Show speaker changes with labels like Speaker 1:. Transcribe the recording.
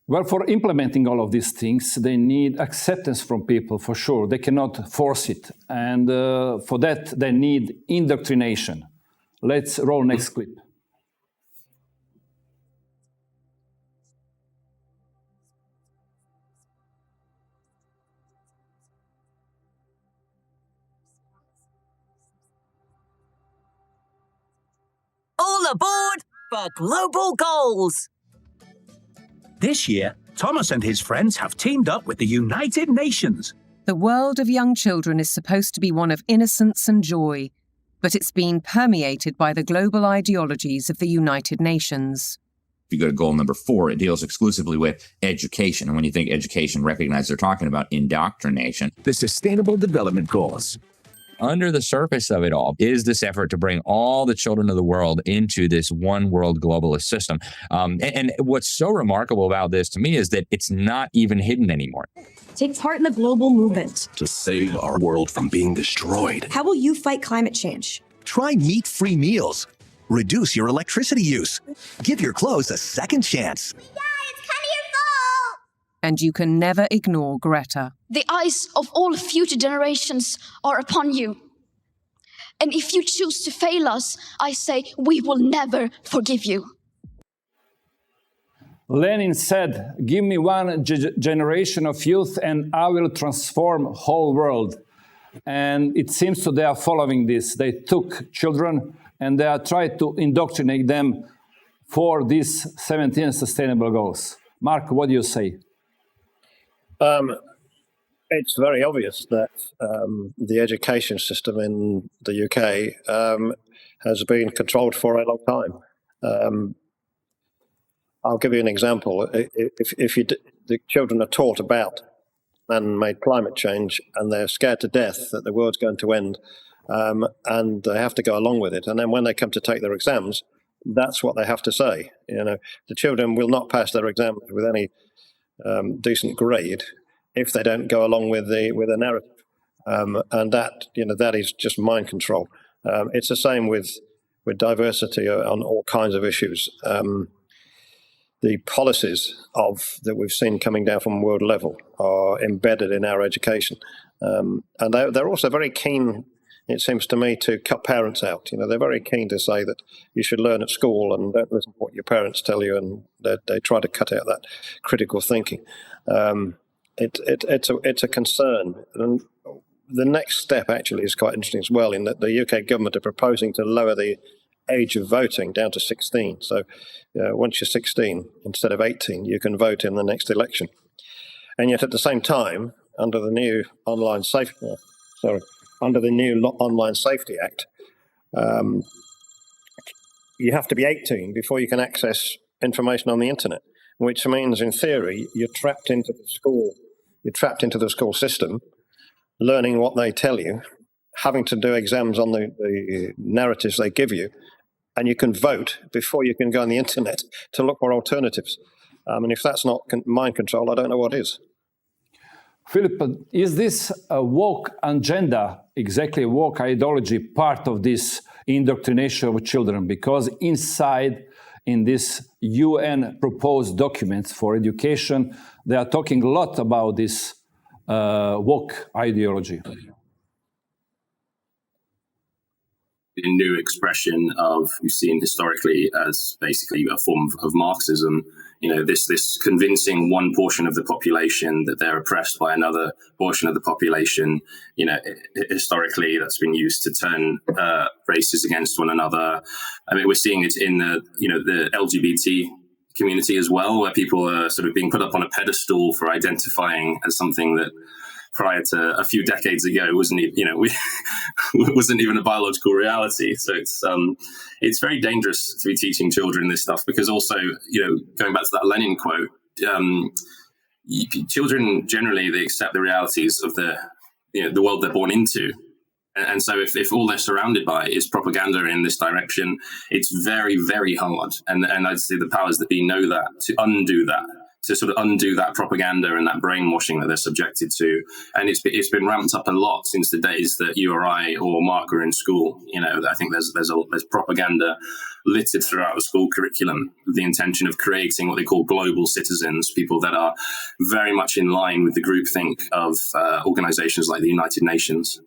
Speaker 1: Well, for implementing all of these things, they need acceptance from people, for sure. They cannot force it. And for that, they need indoctrination. Let's roll next clip.
Speaker 2: All aboard for global goals!
Speaker 3: This year, Thomas and his friends have teamed up with the United Nations.
Speaker 4: The world of young children is supposed to be one of innocence and joy, but it's been permeated by the global ideologies of the United Nations.
Speaker 5: If you go to goal number 4, it deals exclusively with education. And when you think education, recognize they're talking about indoctrination.
Speaker 3: The Sustainable Development Goals.
Speaker 5: Under the surface of it all is this effort to bring all the children of the world into this one world globalist system. And what's so remarkable about this to me is that it's not even hidden anymore.
Speaker 6: Take part in the global movement
Speaker 7: to save our world from being destroyed.
Speaker 6: How will you fight climate change?
Speaker 7: Try meat-free meals. Reduce your electricity use. Give your clothes a second chance.
Speaker 4: And you can never ignore Greta.
Speaker 8: The eyes of all future generations are upon you. And if you choose to fail us, I say we will never forgive you.
Speaker 1: Lenin said, give me one generation of youth and I will transform whole world. And it seems that they are following this. They took children and they are trying to indoctrinate them for these 17 sustainable goals. Mark, what do you say?
Speaker 9: It's very obvious that the education system in the UK has been controlled for a long time. I'll give you an example. If the children are taught about man-made climate change and they're scared to death that the world's going to end and they have to go along with it, and then when they come to take their exams, that's what they have to say. You know, the children will not pass their exams with any decent grade if they don't go along with the narrative, and that is just mind control. It's the same with diversity on all kinds of issues. The policies that we've seen coming down from world level are embedded in our education, and they're also very keen. It seems to me to cut parents out. You know, they're very keen to say that you should learn at school and don't listen to what your parents tell you, and they try to cut out that critical thinking. It's a concern. And the next step actually is quite interesting as well, in that the UK government are proposing to lower the age of voting down to 16. So once you're 16, instead of 18, you can vote in the next election. And yet at the same time, under the new Online Safety Act, you have to be 18 before you can access information on the internet, which means, in theory, you're trapped into the school system, learning what they tell you, having to do exams on the narratives they give you, and you can vote before you can go on the internet to look for alternatives. And if that's not mind control, I don't know what is.
Speaker 1: Philip, is this a woke agenda, exactly woke ideology, part of this indoctrination of children? Because in this UN proposed documents for education, they are talking a lot about this woke ideology.
Speaker 10: A new expression of we've seen historically as basically a form of Marxism. You know, this convincing one portion of the population that they're oppressed by another portion of the population. You know, historically that's been used to turn races against one another. I mean, we're seeing it in the LGBT community as well, where people are sort of being put up on a pedestal for identifying as something that prior to a few decades ago wasn't even a biological reality. So it's very dangerous to be teaching children this stuff, because also, you know, going back to that Lenin quote, children generally, they accept the realities of the world they're born into. And so if all they're surrounded by is propaganda in this direction, it's very, very hard. And I'd say the powers that be know that, to undo that, to sort of undo that propaganda and that brainwashing that they're subjected to. And it's been ramped up a lot since the days that you or I or Mark were in school. You know, I think there's propaganda littered throughout the school curriculum with the intention of creating what they call global citizens, people that are very much in line with the groupthink of organizations like the United Nations.